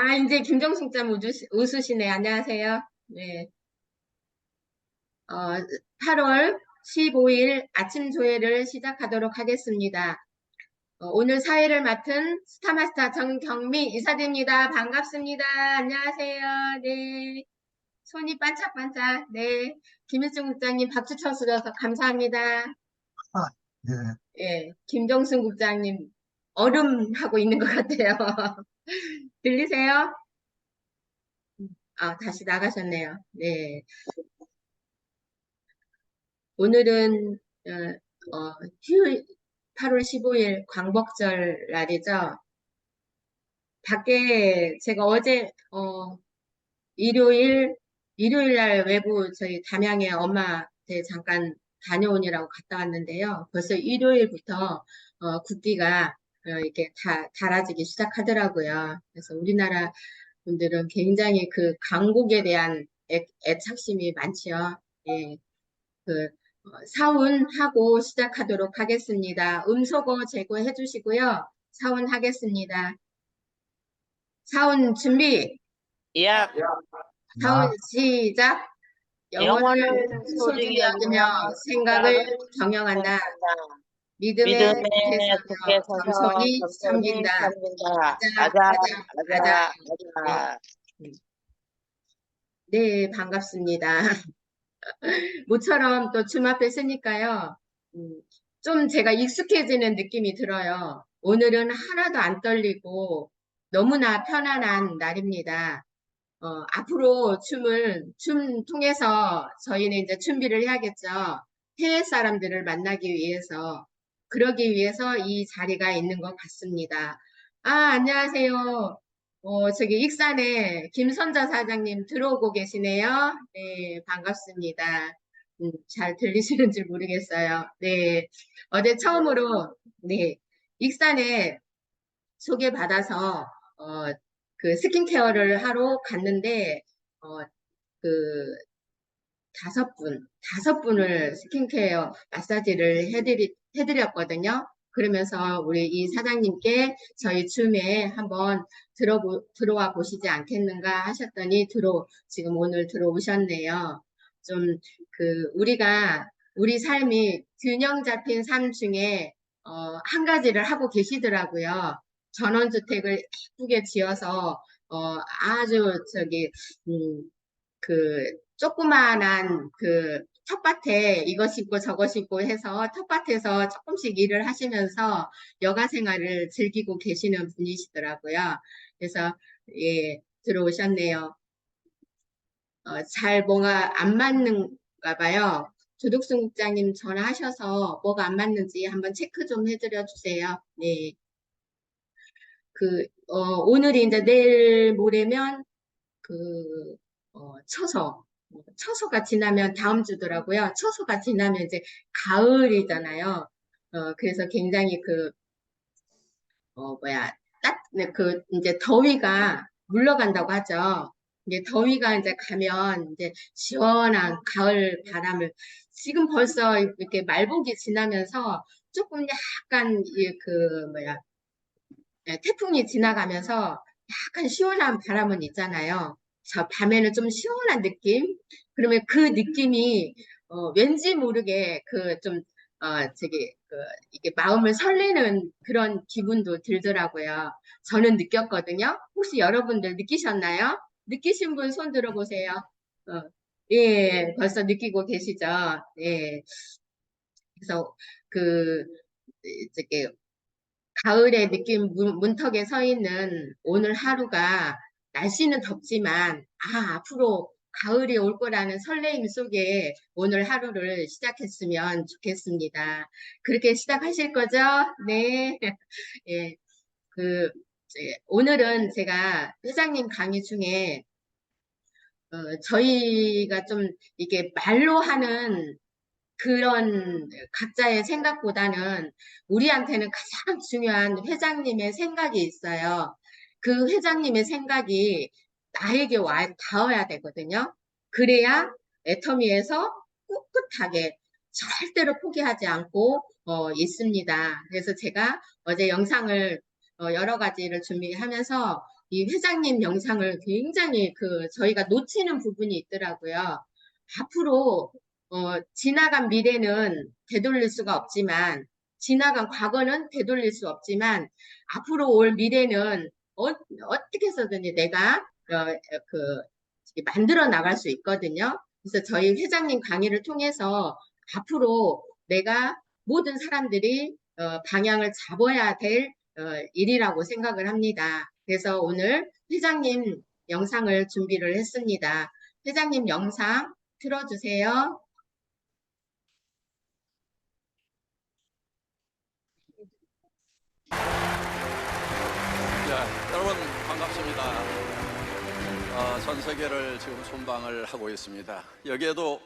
이제 김정숙 님 웃으시네. 안녕하세요. 네. 8월 15일 아침 조회를 시작하도록 하겠습니다. 오늘 사회를 맡은 스타마스터 정경미 이사입니다. 반갑습니다. 안녕하세요. 네. 손이 반짝반짝. 네. 김일중 국장님 박수 쳐주셔서 감사합니다. 아, 예. 예. 김정순 국장님 얼음하고 있는 것 같아요. 들리세요? 다시 나가셨네요. 네. 오늘은 휴일 8월 15일 광복절 날이죠. 밖에 제가 어제 일요일 날 외부 저희 담양에 엄마한테 잠깐 다녀오느라고 갔다 왔는데요. 벌써 일요일부터 국기가 이렇게 다 달아지기 시작하더라고요. 그래서 우리나라 분들은 굉장히 그 강국에 대한 애착심이 많지요. 예. 그 사운하고 시작하도록 하겠습니다. 음소거 제거해 주시고요. 사운하겠습니다. 사운 준비. 예, 사운 야, 시작. 영혼을 영혼을 소중히 소중히 여기며 여기며 생각을 생각을 경영한다. 생각한다. 믿음에 믿음에 굳게 굳게 서며 서서 겸손히 겸손히 섬긴다. 섬긴다. 아자, 아자, 아자, 아자. 아자, 네, 아자. 네, 반갑습니다. 모처럼 또 줌 앞에 쓰니까요. 음, 좀 제가 익숙해지는 느낌이 들어요. 오늘은 하나도 안 떨리고 너무나 편안한 날입니다. 앞으로 춤 통해서 저희는 이제 준비를 해야겠죠. 해외 사람들을 만나기 위해서, 그러기 위해서 이 자리가 있는 것 같습니다. 안녕하세요. 저기 익산에 김선자 사장님 들어오고 계시네요. 네, 반갑습니다. 잘 들리시는지 모르겠어요. 네, 어제 처음으로, 네, 익산에 소개받아서, 그 스킨케어를 하러 갔는데, 어, 그 다섯 분을 스킨케어 마사지를 해드렸거든요. 그러면서 우리 이 사장님께 저희 줌에 한번 들어와 보시지 않겠는가 하셨더니 지금 오늘 들어오셨네요. 좀 우리 삶이 균형 잡힌 삶 중에 한 가지를 하고 계시더라고요. 전원주택을 예쁘게 지어서 아주 음, 그 조그마한 그 텃밭에 이거 심고 저거 심고 해서 텃밭에서 조금씩 일을 하시면서 여가 생활을 즐기고 계시는 분이시더라고요. 그래서 예, 들어오셨네요. 잘 뭐가 안 맞는가 봐요. 조덕순 국장님 전화하셔서 뭐가 안 맞는지 한번 체크 좀 해드려 주세요. 네. 오늘이 이제 내일 모레면 그, 처서가 지나면 다음 주더라고요. 처서가 지나면 이제 가을이잖아요. 그래서 굉장히 네, 이제 더위가 물러간다고 하죠. 이제 더위가 이제 가면 이제 시원한 가을 바람을 지금 벌써 이렇게 말복이 지나면서 조금 약간 태풍이 지나가면서 약간 시원한 바람은 있잖아요. 저 밤에는 좀 시원한 느낌? 그러면 그 느낌이 왠지 모르게 이게 마음을 설레는 그런 기분도 들더라고요. 저는 느꼈거든요. 혹시 여러분들 느끼셨나요? 느끼신 분 손 들어보세요. 어, 예, 벌써 느끼고 계시죠? 예. 그래서 그 저기 가을의 느낌 문턱에 서 있는 오늘 하루가 날씨는 덥지만 앞으로 가을이 올 거라는 설레임 속에 오늘 하루를 시작했으면 좋겠습니다. 그렇게 시작하실 거죠? 네. 예. 오늘은 제가 회장님 강의 중에 저희가 좀 이게 말로 하는 그런 각자의 생각보다는 우리한테는 가장 중요한 회장님의 생각이 있어요. 그 회장님의 생각이 나에게 닿아야 되거든요. 그래야 애터미에서 꿋꿋하게 절대로 포기하지 않고 있습니다. 그래서 제가 어제 영상을 여러 가지를 준비하면서 이 회장님 영상을 굉장히 저희가 놓치는 부분이 있더라고요. 앞으로 지나간 미래는 되돌릴 수가 없지만, 지나간 과거는 되돌릴 수 없지만, 앞으로 올 미래는 어떻게 해서든지 내가 그 만들어 나갈 수 있거든요. 그래서 저희 회장님 강의를 통해서 앞으로 내가 모든 사람들이 방향을 잡아야 될 일이라고 생각을 합니다. 그래서 오늘 회장님 영상을 준비를 했습니다. 회장님 영상 틀어주세요. 여러분 반갑습니다. 전 세계를 지금 순방을 하고 있습니다. 여기에도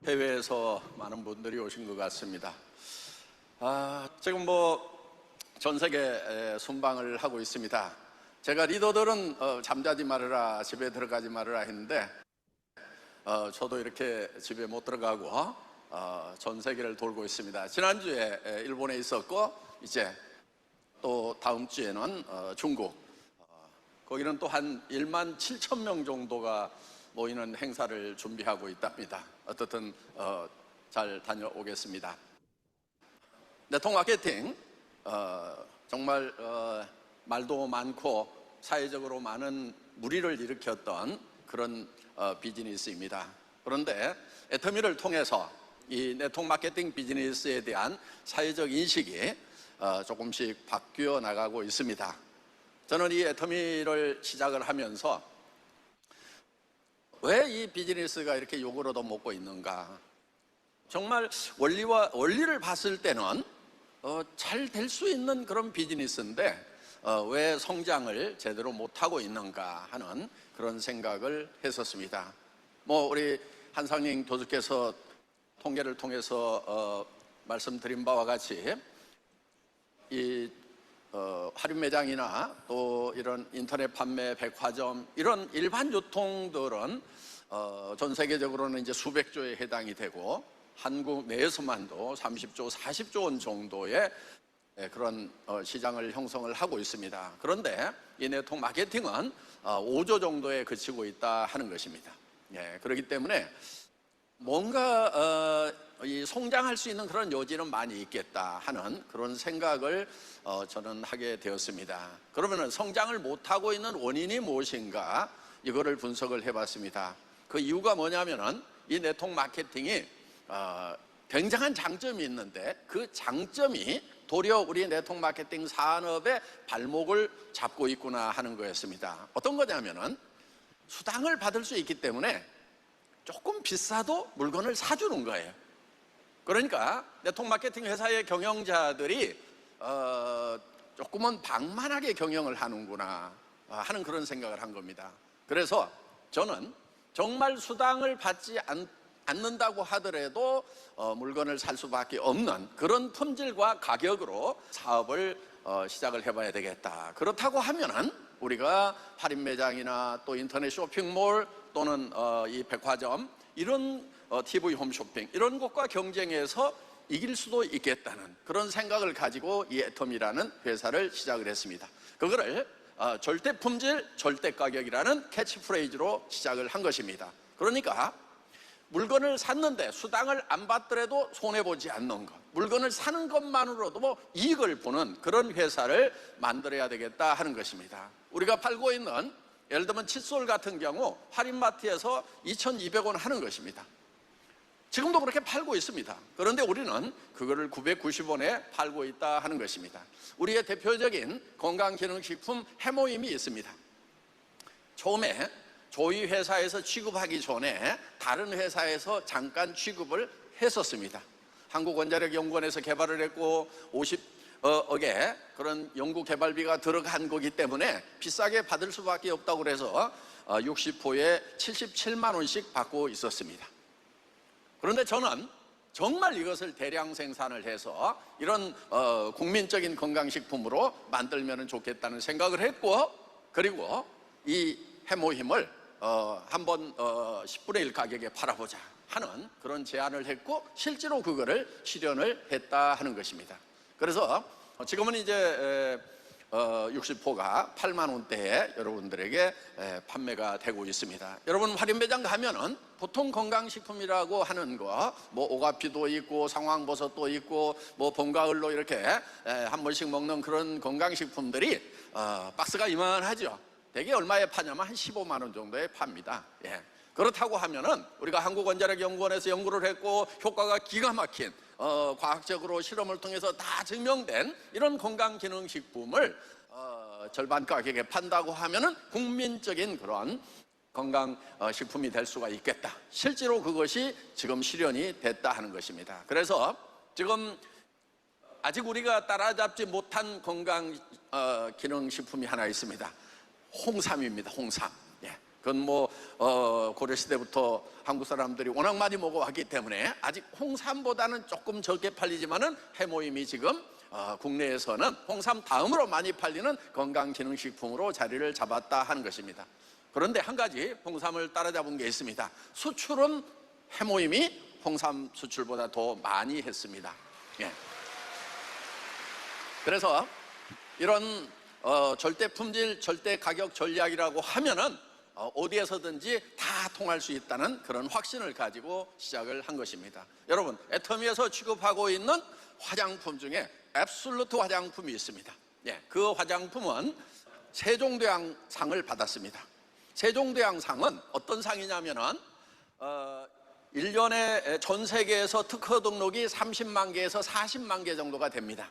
해외에서 많은 분들이 오신 것 같습니다. 지금 전 세계 순방을 하고 있습니다. 제가 리더들은 잠자지 말아라, 집에 들어가지 말아라 했는데 저도 이렇게 집에 못 들어가고 전 세계를 돌고 있습니다. 지난주에 일본에 있었고, 이제 또 다음 주에는 중국, 거기는 또 한 1만 7천 명 정도가 모이는 행사를 준비하고 있답니다. 어떻든 잘 다녀오겠습니다. 네트워크 마케팅, 정말 말도 많고 사회적으로 많은 물의를 일으켰던 그런 비즈니스입니다. 그런데 애터미를 통해서 이 네트워크 마케팅 비즈니스에 대한 사회적 인식이 조금씩 바뀌어 나가고 있습니다. 저는 이 애터미를 시작을 하면서 왜 이 비즈니스가 이렇게 욕을 얻어먹고 있는가, 정말 원리를 봤을 때는 잘 될 수 있는 그런 비즈니스인데 왜 성장을 제대로 못하고 있는가 하는 그런 생각을 했었습니다. 우리 한상인 교수께서 통계를 통해서 말씀드린 바와 같이 이 할인 매장이나 또 이런 인터넷 판매, 백화점, 이런 일반 유통들은 전 세계적으로는 이제 수백 조에 해당이 되고, 한국 내에서만도 30조, 40조 원 정도의 그런 시장을 형성을 하고 있습니다. 그런데 이 네트워크 마케팅은 5조 정도에 그치고 있다 하는 것입니다. 그렇기 때문에 뭔가 이 성장할 수 있는 그런 여지는 많이 있겠다 하는 그런 생각을 저는 하게 되었습니다. 그러면 성장을 못하고 있는 원인이 무엇인가, 이거를 분석을 해봤습니다. 그 이유가 뭐냐면은 이 네트워크 마케팅이 굉장한 장점이 있는데, 그 장점이 도리어 우리 네트워크 마케팅 산업의 발목을 잡고 있구나 하는 거였습니다. 어떤 거냐면은 수당을 받을 수 있기 때문에 조금 비싸도 물건을 사주는 거예요. 그러니까 네트워크 마케팅 회사의 경영자들이 조금은 방만하게 경영을 하는구나 하는 그런 생각을 한 겁니다. 그래서 저는 정말 수당을 받지 않는다고 하더라도 물건을 살 수밖에 없는 그런 품질과 가격으로 사업을 시작을 해봐야 되겠다. 그렇다고 하면은 우리가 할인 매장이나 또 인터넷 쇼핑몰 또는 이 백화점, 이런 TV 홈쇼핑, 이런 곳과 경쟁해서 이길 수도 있겠다는 그런 생각을 가지고 이 애텀이라는 회사를 시작을 했습니다. 그거를 절대 품질, 절대 가격이라는 캐치프레이즈로 시작을 한 것입니다. 그러니까 물건을 샀는데 수당을 안 받더라도 손해보지 않는 것, 물건을 사는 것만으로도 이익을 보는 그런 회사를 만들어야 되겠다 하는 것입니다. 우리가 팔고 있는, 예를 들면 칫솔 같은 경우 할인마트에서 2,200원 하는 것입니다. 지금도 그렇게 팔고 있습니다. 그런데 우리는 그거를 990원에 팔고 있다 하는 것입니다. 우리의 대표적인 건강기능식품 해모임이 있습니다. 처음에 저희 회사에서 취급하기 전에 다른 회사에서 잠깐 취급을 했었습니다. 한국원자력연구원에서 개발을 했고 50억의 그런 연구 개발비가 들어간 거기 때문에 비싸게 받을 수밖에 없다고 그래서 60호에 77만 원씩 받고 있었습니다. 그런데 저는 정말 이것을 대량 생산을 해서 이런 국민적인 건강식품으로 만들면 좋겠다는 생각을 했고, 그리고 이 해모힘을 한번 10분의 1 가격에 팔아보자 하는 그런 제안을 했고 실제로 그거를 실현을 했다 하는 것입니다. 그래서 지금은 이제 60호가 8만 원대에 여러분들에게 판매가 되고 있습니다. 여러분 할인매장 가면은 보통 건강식품이라고 하는 거 뭐 오가피도 있고 상황버섯도 있고 뭐 봄가을로 이렇게 한 번씩 먹는 그런 건강식품들이 박스가 이만하죠. 대개 얼마에 파냐면 한 15만 원 정도에 팝니다. 예. 그렇다고 하면은 우리가 한국원자력연구원에서 연구를 했고 효과가 기가 막힌 과학적으로 실험을 통해서 다 증명된 이런 건강기능식품을 절반 가격에 판다고 하면은 국민적인 그런 건강식품이 될 수가 있겠다. 실제로 그것이 지금 실현이 됐다 하는 것입니다. 그래서 지금 아직 우리가 따라잡지 못한 건강기능식품이 하나 있습니다. 홍삼입니다. 홍삼. 예. 그건 뭐 고려시대부터 한국 사람들이 워낙 많이 먹어왔기 때문에 아직 홍삼보다는 조금 적게 팔리지만은 해모임이 지금 국내에서는 홍삼 다음으로 많이 팔리는 건강기능식품으로 자리를 잡았다 하는 것입니다. 그런데 한 가지 홍삼을 따라잡은 게 있습니다. 수출은 해모임이 홍삼 수출보다 더 많이 했습니다. 예. 그래서 이런 절대 품질, 절대 가격 전략이라고 하면은 어디에서든지 다 통할 수 있다는 그런 확신을 가지고 시작을 한 것입니다. 여러분, 애터미에서 취급하고 있는 화장품 중에 앱솔루트 화장품이 있습니다. 예, 그 화장품은 세종대왕상을 받았습니다. 세종대왕상은 어떤 상이냐면은 1년에 전 세계에서 특허 등록이 30만 개에서 40만 개 정도가 됩니다.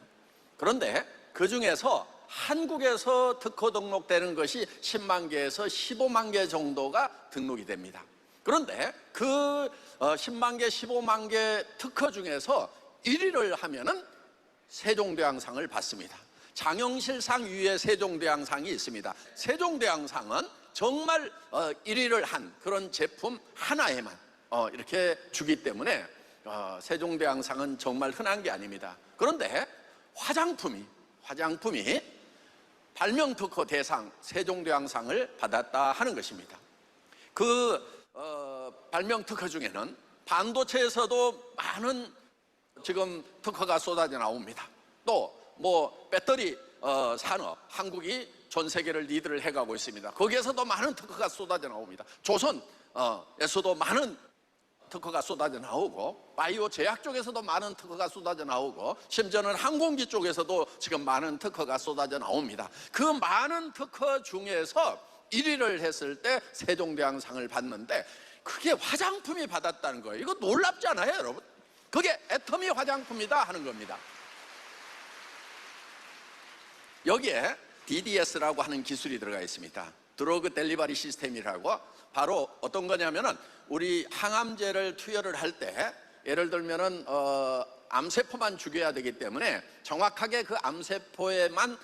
그런데 그 중에서 한국에서 특허 등록되는 것이 10만 개에서 15만 개 정도가 등록이 됩니다. 그런데 그 10만 개, 15만 개 특허 중에서 1위를 하면은 세종대왕상을 받습니다. 장영실상 위에 세종대왕상이 있습니다. 세종대왕상은 정말 1위를 한 그런 제품 하나에만 이렇게 주기 때문에 세종대왕상은 정말 흔한 게 아닙니다. 그런데 화장품이 발명특허 대상 세종대왕상을 받았다 하는 것입니다. 그 발명특허 중에는 반도체에서도 많은 지금 특허가 쏟아져 나옵니다. 또 뭐 배터리 산업, 한국이 전 세계를 리드를 해가고 있습니다. 거기에서도 많은 특허가 쏟아져 나옵니다. 조선에서도 많은 특허가 쏟아져 나오고 바이오 제약 쪽에서도 많은 특허가 쏟아져 나오고 심지어는 항공기 쪽에서도 지금 많은 특허가 쏟아져 나옵니다. 그 많은 특허 중에서 1위를 했을 때 세종대왕상을 받는데 그게 화장품이 받았다는 거예요. 이거 놀랍잖아요, 여러분. 그게 애터미 화장품이다 하는 겁니다. 여기에 DDS라고 하는 기술이 들어가 있습니다. 드러그 델리버리 시스템이라고, 바로 어떤 거냐면은 우리 항암제를 투여를 할 때 예를 들면은 암세포만 죽여야 되기 때문에 정확하게 그 암세포에만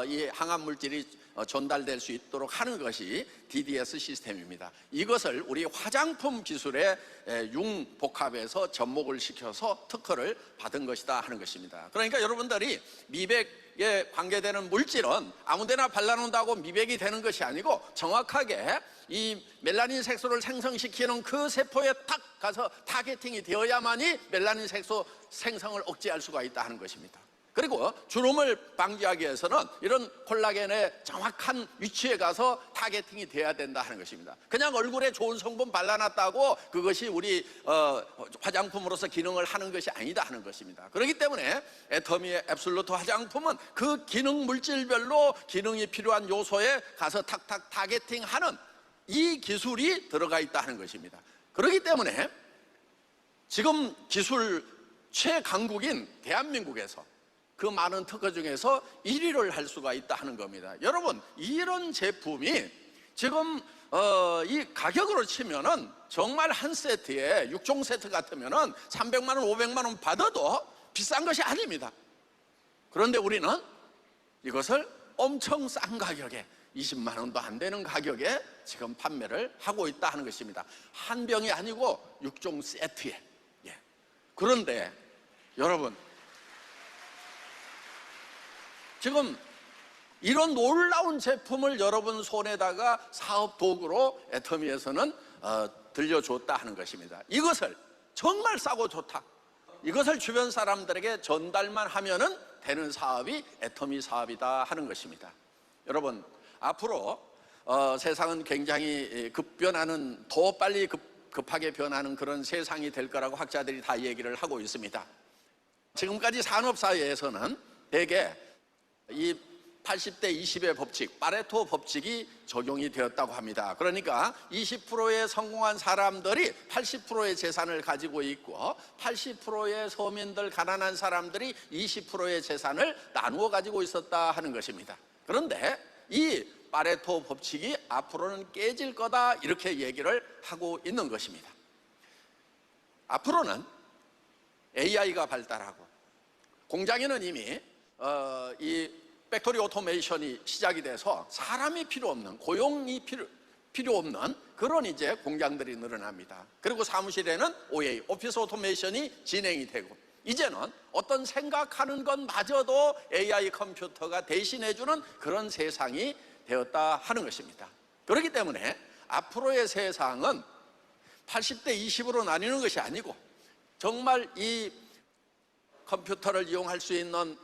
이 항암 물질이 전달될 수 있도록 하는 것이 DDS 시스템입니다. 이것을 우리 화장품 기술의 융복합에서 접목을 시켜서 특허를 받은 것이다 하는 것입니다. 그러니까 여러분들이 미백에 관계되는 물질은 아무데나 발라놓는다고 미백이 되는 것이 아니고 정확하게 이 멜라닌 색소를 생성시키는 그 세포에 탁 가서 타겟팅이 되어야만이 멜라닌 색소 생성을 억제할 수가 있다 하는 것입니다. 그리고 주름을 방지하기 위해서는 이런 콜라겐의 정확한 위치에 가서 타겟팅이 돼야 된다 하는 것입니다. 그냥 얼굴에 좋은 성분 발라놨다고 그것이 우리 화장품으로서 기능을 하는 것이 아니다 하는 것입니다. 그렇기 때문에 애터미의 앱솔루트 화장품은 그 기능 물질별로 기능이 필요한 요소에 가서 탁탁 타겟팅하는 이 기술이 들어가 있다 하는 것입니다. 그렇기 때문에 지금 기술 최강국인 대한민국에서 그 많은 특허 중에서 1위를 할 수가 있다 하는 겁니다. 여러분, 이런 제품이 지금 이 가격으로 치면은 정말 한 세트에 6종 세트 같으면은 300만 원, 500만 원 받아도 비싼 것이 아닙니다. 그런데 우리는 이것을 엄청 싼 가격에 20만 원도 안 되는 가격에 지금 판매를 하고 있다 하는 것입니다. 한 병이 아니고 6종 세트에. 예. 그런데 여러분, 지금 이런 놀라운 제품을 여러분 손에다가 사업 도구로 애터미에서는 들려줬다 하는 것입니다. 이것을 정말 싸고 좋다. 이것을 주변 사람들에게 전달만 하면은 되는 사업이 애터미 사업이다 하는 것입니다. 여러분, 앞으로 세상은 굉장히 급변하는, 더 빨리 급하게 변하는 그런 세상이 될 거라고 학자들이 다 얘기를 하고 있습니다. 지금까지 산업사회에서는 대개 이 80대 20의 법칙, 파레토 법칙이 적용이 되었다고 합니다. 그러니까 20%의 성공한 사람들이 80%의 재산을 가지고 있고 80%의 서민들, 가난한 사람들이 20%의 재산을 나누어 가지고 있었다 하는 것입니다. 그런데 이 파레토 법칙이 앞으로는 깨질 거다, 이렇게 얘기를 하고 있는 것입니다. 앞으로는 AI가 발달하고 공장에는 이미 이 팩토리 오토메이션이 시작이 돼서 사람이 필요 없는, 고용이 필요 없는 그런 이제 공장들이 늘어납니다. 그리고 사무실에는 OA, 오피스 오토메이션이 진행이 되고, 이제는 어떤 생각하는 것마저도 AI 컴퓨터가 대신해주는 그런 세상이 되었다 하는 것입니다. 그렇기 때문에 앞으로의 세상은 80대 20으로 나뉘는 것이 아니고 정말 이 컴퓨터를 이용할 수 있는,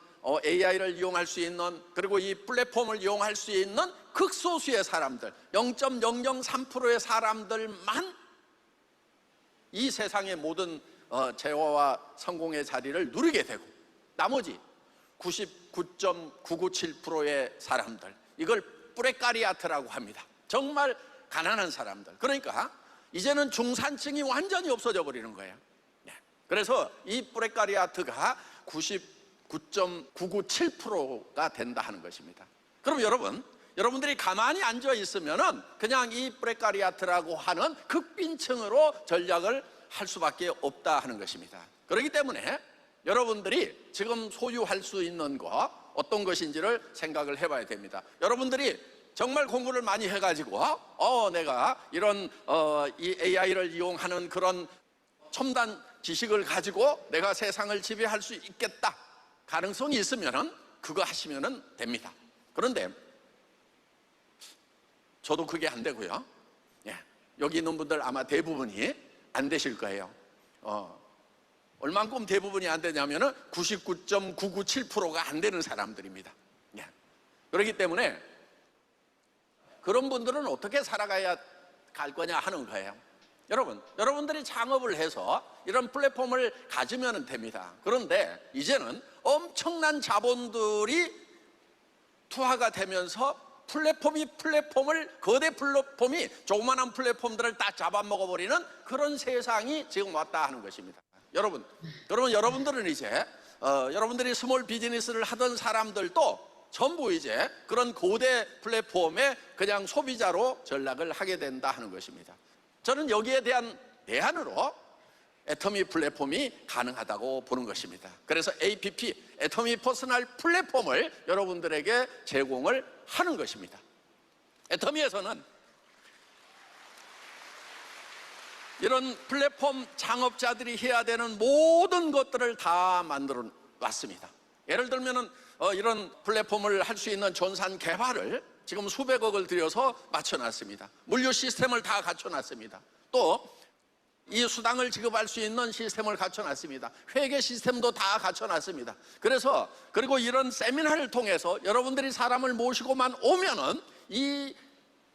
AI를 이용할 수 있는, 그리고 이 플랫폼을 이용할 수 있는 극소수의 사람들, 0.003%의 사람들만 이 세상의 모든 재화와 성공의 자리를 누리게 되고, 나머지 99.997%의 사람들, 이걸 뿌레카리아트라고 합니다. 정말 가난한 사람들. 그러니까 이제는 중산층이 완전히 없어져 버리는 거예요. 그래서 이 뿌레카리아트가 99.997%가 된다 하는 것입니다. 그럼 여러분들이 가만히 앉아 있으면은 그냥 이 뿌레카리아트라고 하는 극빈층으로 전략을 할 수밖에 없다 하는 것입니다. 그렇기 때문에 여러분들이 지금 소유할 수 있는 것, 어떤 것인지를 생각을 해봐야 됩니다. 여러분들이 정말 공부를 많이 해가지고 내가 이런 이 AI를 이용하는 그런 첨단 지식을 가지고 내가 세상을 지배할 수 있겠다, 가능성이 있으면은 그거 하시면은 됩니다. 그런데 저도 그게 안 되고요. 여기 있는 분들 아마 대부분이 안 되실 거예요. 얼만큼 대부분이 안 되냐면은 99.997%가 안 되는 사람들입니다. 그렇기 때문에 그런 분들은 어떻게 살아가야 갈 거냐 하는 거예요. 여러분들이 창업을 해서 이런 플랫폼을 가지면 됩니다. 그런데 이제는 엄청난 자본들이 투하가 되면서 거대 플랫폼이 조그만한 플랫폼들을 다 잡아먹어버리는 그런 세상이 지금 왔다 하는 것입니다. 그러면 여러분들은 이제 여러분들이 스몰 비즈니스를 하던 사람들도 전부 이제 그런 고대 플랫폼의 그냥 소비자로 전락을 하게 된다 하는 것입니다. 저는 여기에 대한 대안으로 애터미 플랫폼이 가능하다고 보는 것입니다. 그래서 APP, 애터미 퍼스널 플랫폼을 여러분들에게 제공을 하는 것입니다. 애터미에서는 이런 플랫폼 창업자들이 해야 되는 모든 것들을 다 만들어 놨습니다. 예를 들면은 이런 플랫폼을 할 수 있는 전산 개발을 지금 수백억을 들여서 맞춰놨습니다. 물류 시스템을 다 갖춰놨습니다. 또 이 수당을 지급할 수 있는 시스템을 갖춰놨습니다. 회계 시스템도 다 갖춰놨습니다. 그리고 이런 세미나를 통해서 여러분들이 사람을 모시고만 오면은 이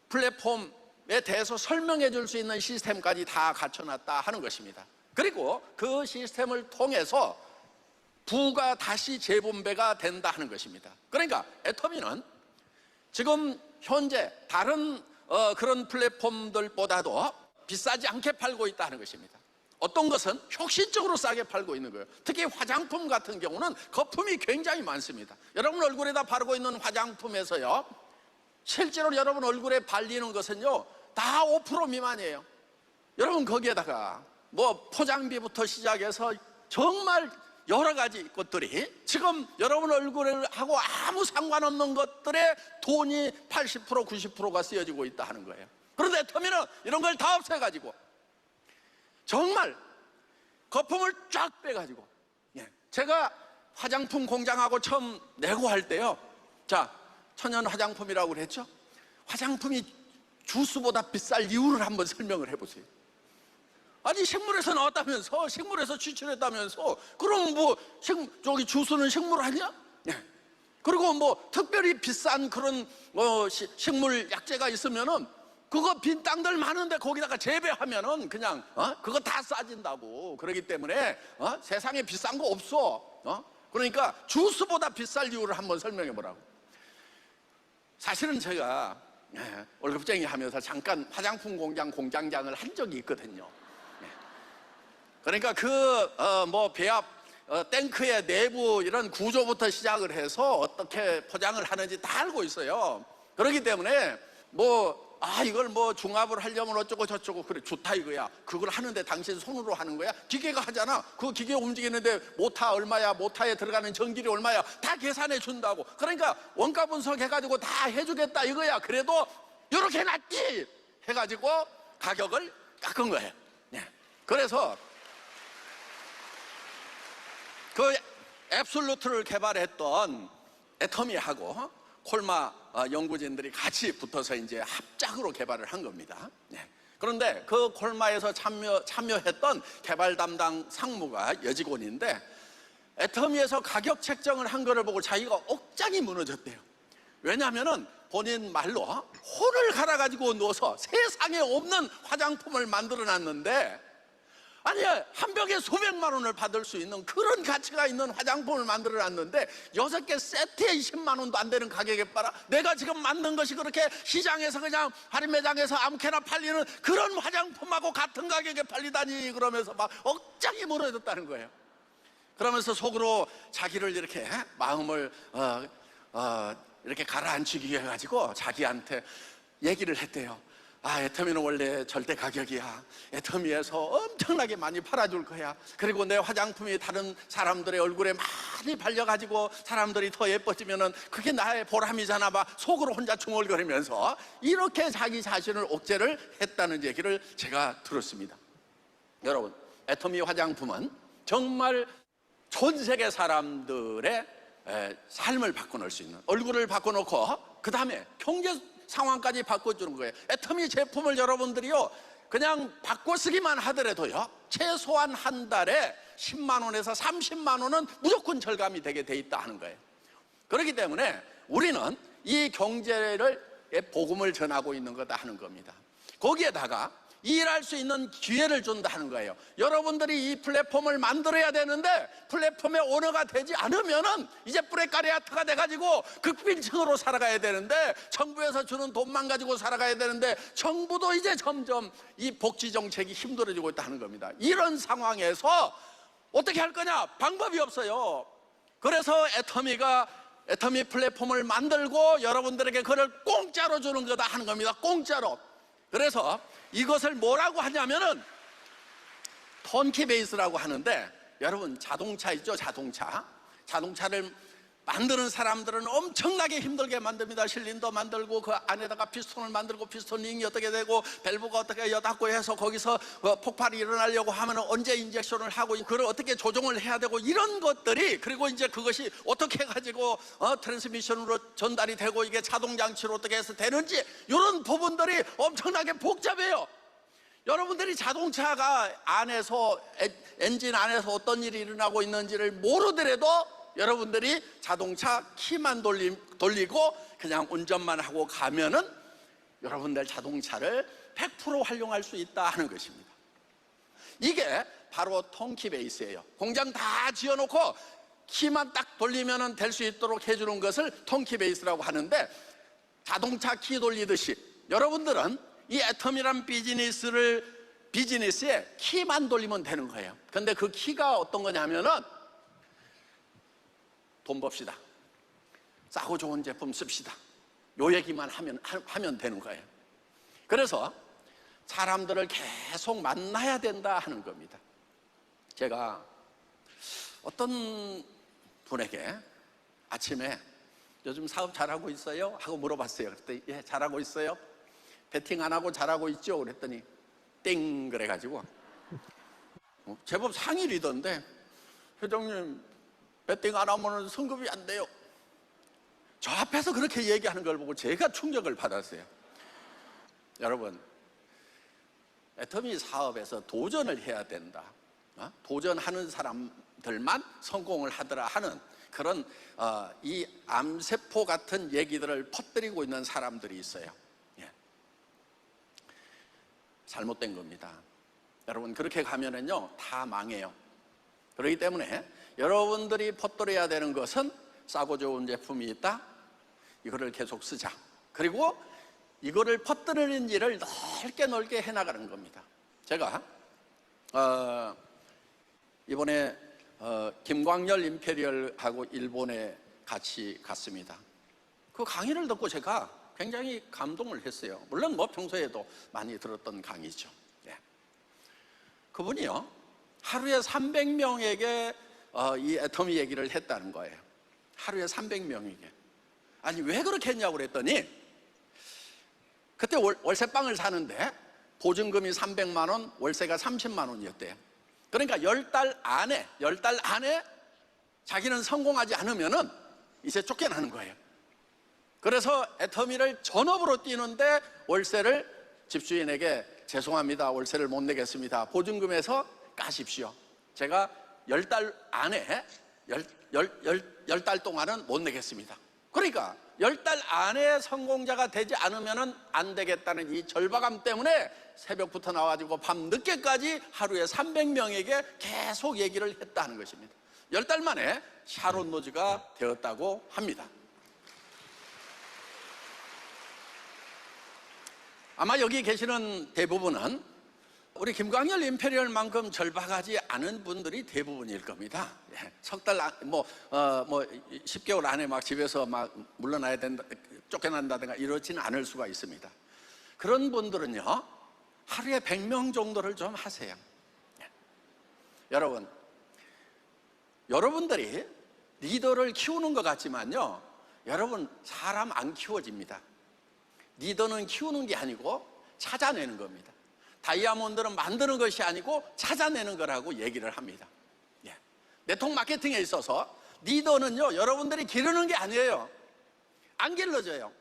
플랫폼에 대해서 설명해 줄 수 있는 시스템까지 다 갖춰놨다 하는 것입니다. 그리고 그 시스템을 통해서 부가 다시 재분배가 된다 하는 것입니다. 그러니까 애터미는 지금 현재 다른 그런 플랫폼들보다도 비싸지 않게 팔고 있다는 것입니다. 어떤 것은 혁신적으로 싸게 팔고 있는 거예요. 특히 화장품 같은 경우는 거품이 굉장히 많습니다. 여러분 얼굴에다 바르고 있는 화장품에서요, 실제로 여러분 얼굴에 발리는 것은요 다 5% 미만이에요. 여러분 거기에다가 뭐 포장비부터 시작해서 정말 여러 가지 것들이 지금 여러분 얼굴하고 아무 상관없는 것들에 돈이 80% 90%가 쓰여지고 있다 하는 거예요. 그런데 애터미는 이런 걸 다 없애가지고 정말 거품을 쫙 빼가지고, 제가 화장품 공장하고 처음 내고 할 때요, 자, 천연 화장품이라고 그랬죠? 화장품이 주스보다 비쌀 이유를 한번 설명을 해보세요. 아니 식물에서 나왔다면서, 식물에서 추출했다면서, 그럼 뭐 저기 주스는 식물 아니야? 네. 그리고 뭐 특별히 비싼 그런 식물 약재가 있으면은 그거 빈 땅들 많은데 거기다가 재배하면은 그냥 그거 다 싸진다고. 그러기 때문에 세상에 비싼 거 없어. 그러니까 주스보다 비쌀 이유를 한번 설명해 보라고. 사실은 제가 월급쟁이 하면서 잠깐 화장품 공장 공장장을 한 적이 있거든요. 그러니까 배합 탱크의 내부 이런 구조부터 시작을 해서 어떻게 포장을 하는지 다 알고 있어요. 그렇기 때문에 이걸 중합을 하려면 어쩌고 저쩌고, 그래 좋다 이거야. 그걸 하는데 당신 손으로 하는 거야? 기계가 하잖아. 그 기계 움직이는데 모타 얼마야, 모타에 들어가는 전기료 얼마야, 다 계산해 준다고. 그러니까 원가 분석해가지고 다 해주겠다 이거야. 그래도 이렇게 낫지 해가지고 가격을 깎은 거예요. 그래서 그 앱솔루트를 개발했던 애터미하고 콜마 연구진들이 같이 붙어서 이제 합작으로 개발을 한 겁니다. 그런데 그 콜마에서 참여했던 개발 담당 상무가 여직원인데, 애터미에서 가격 책정을 한 거를 보고 자기가 억장이 무너졌대요. 왜냐하면은 본인 말로 혼을 갈아가지고 넣어서 세상에 없는 화장품을 만들어 놨는데, 아니 한 병에 수백만 원을 받을 수 있는 그런 가치가 있는 화장품을 만들어 놨는데 6개 세트에 20만 원도 안 되는 가격에 팔아. 내가 지금 만든 것이 그렇게 시장에서 그냥 할인 매장에서 아무렇게나 팔리는 그런 화장품하고 같은 가격에 팔리다니, 그러면서 막 억장이 무너졌다는 거예요. 그러면서 속으로 자기를 이렇게 마음을 이렇게 가라앉히기 위해 가지고 자기한테 얘기를 했대요. 애터미는 원래 절대 가격이야. 애터미에서 엄청나게 많이 팔아줄 거야. 그리고 내 화장품이 다른 사람들의 얼굴에 많이 발려가지고 사람들이 더 예뻐지면은 그게 나의 보람이잖아. 막 속으로 혼자 중얼거리면서 이렇게 자기 자신을 옥죄를 했다는 얘기를 제가 들었습니다. 여러분, 애터미 화장품은 정말 전 세계 사람들의 삶을 바꿔놓을 수 있는, 얼굴을 바꿔놓고 그 다음에 경제 상황까지 바꿔주는 거예요. 애터미 제품을 여러분들이요 그냥 바꿔 쓰기만 하더라도요 최소한 한 달에 10만 원에서 30만 원은 무조건 절감이 되게 돼 있다 하는 거예요. 그렇기 때문에 우리는 이 경제를 복음을 전하고 있는 거다 하는 겁니다. 거기에다가 일할 수 있는 기회를 준다 하는 거예요. 여러분들이 이 플랫폼을 만들어야 되는데 플랫폼의 오너가 되지 않으면은 이제 프레카리아트가 돼가지고 극빈층으로 살아가야 되는데, 정부에서 주는 돈만 가지고 살아가야 되는데 정부도 이제 점점 이 복지 정책이 힘들어지고 있다는 겁니다. 이런 상황에서 어떻게 할 거냐? 방법이 없어요. 그래서 애터미 플랫폼을 만들고 여러분들에게 그걸 공짜로 주는 거다 하는 겁니다. 공짜로. 그래서 이것을 뭐라고 하냐면은 턴키 베이스라고 하는데, 여러분 자동차 있죠? 자동차를 만드는 사람들은 엄청나게 힘들게 만듭니다. 실린더 만들고 그 안에다가 피스톤을 만들고 피스톤 링이 어떻게 되고 밸브가 어떻게 여닫고 해서 거기서 폭발이 일어나려고 하면 언제 인젝션을 하고 그걸 어떻게 조정을 해야 되고 이런 것들이, 그리고 이제 그것이 어떻게 해가지고 트랜스미션으로 전달이 되고 이게 자동장치로 어떻게 해서 되는지, 이런 부분들이 엄청나게 복잡해요. 여러분들이 자동차가 안에서 엔진 안에서 어떤 일이 일어나고 있는지를 모르더라도 여러분들이 자동차 키만 돌리고 그냥 운전만 하고 가면은 여러분들 자동차를 100% 활용할 수 있다 하는 것입니다. 이게 바로 턴키 베이스예요. 공장 다 지어놓고 키만 딱 돌리면 될 수 있도록 해주는 것을 턴키 베이스라고 하는데, 자동차 키 돌리듯이 여러분들은 이 애터미란 비즈니스에 키만 돌리면 되는 거예요. 근데 그 키가 어떤 거냐면은 돈 법시다, 싸고 좋은 제품 씁시다, 요 얘기만 하면 되는 거예요. 그래서 사람들을 계속 만나야 된다 하는 겁니다. 제가 어떤 분에게 아침에 요즘 사업 잘하고 있어요? 하고 물어봤어요. 그랬더니 예, 잘하고 있어요. 베팅 안 하고 잘하고 있죠? 그랬더니 땡 그래가지고 제법 상일이던데, 회장님 베팅 안 하면 성급이 안 돼요. 저 앞에서 그렇게 얘기하는 걸 보고 제가 충격을 받았어요. 여러분, 애터미 사업에서 도전을 해야 된다. 도전하는 사람들만 성공을 하더라 하는 그런 이 암세포 같은 얘기들을 퍼뜨리고 있는 사람들이 있어요. 예. 잘못된 겁니다. 여러분, 그렇게 가면은요 다 망해요. 그렇기 때문에 여러분들이 퍼뜨려야 되는 것은 싸고 좋은 제품이 있다, 이거를 계속 쓰자. 그리고 이거를 퍼뜨리는 일을 넓게 해나가는 겁니다. 제가 이번에 김광열 임페리얼하고 일본에 같이 갔습니다. 그 강의를 듣고 제가 굉장히 감동을 했어요. 물론 뭐 평소에도 많이 들었던 강의죠. 예. 그분이요 하루에 300명에게 이 애터미 얘기를 했다는 거예요. 하루에 300명에게. 아니 왜 그렇게 했냐고 그랬더니, 그때 월세방을 사는데 보증금이 300만 원, 월세가 30만 원이었대요. 그러니까 10달 안에 자기는 성공하지 않으면은 이제 쫓겨나는 거예요. 그래서 애터미를 전업으로 뛰는데 월세를 집주인에게 죄송합니다, 월세를 못 내겠습니다, 보증금에서 까십시오. 제가 10달 안에 10달 동안은 못 내겠습니다. 그러니까 10달 안에 성공자가 되지 않으면 안 되겠다는 이 절박함 때문에 새벽부터 나와가지고 밤 늦게까지 하루에 300명에게 계속 얘기를 했다는 것입니다. 10달 만에 샤론 노즈가 되었다고 합니다. 아마 여기 계시는 대부분은 우리 김광열 임페리얼만큼 절박하지 않은 분들이 대부분일 겁니다. 석 달, 10개월 안에 막 집에서 막 물러나야 된다, 쫓겨난다든가 이러지는 않을 수가 있습니다. 그런 분들은요, 하루에 100명 정도를 좀 하세요. 여러분, 여러분들이 리더를 키우는 것 같지만요, 여러분, 사람 안 키워집니다. 리더는 키우는 게 아니고 찾아내는 겁니다. 다이아몬드는 만드는 것이 아니고 찾아내는 거라고 얘기를 합니다. 네트워크 마케팅에 있어서 리더는요, 여러분들이 기르는 게 아니에요. 안 길러져요.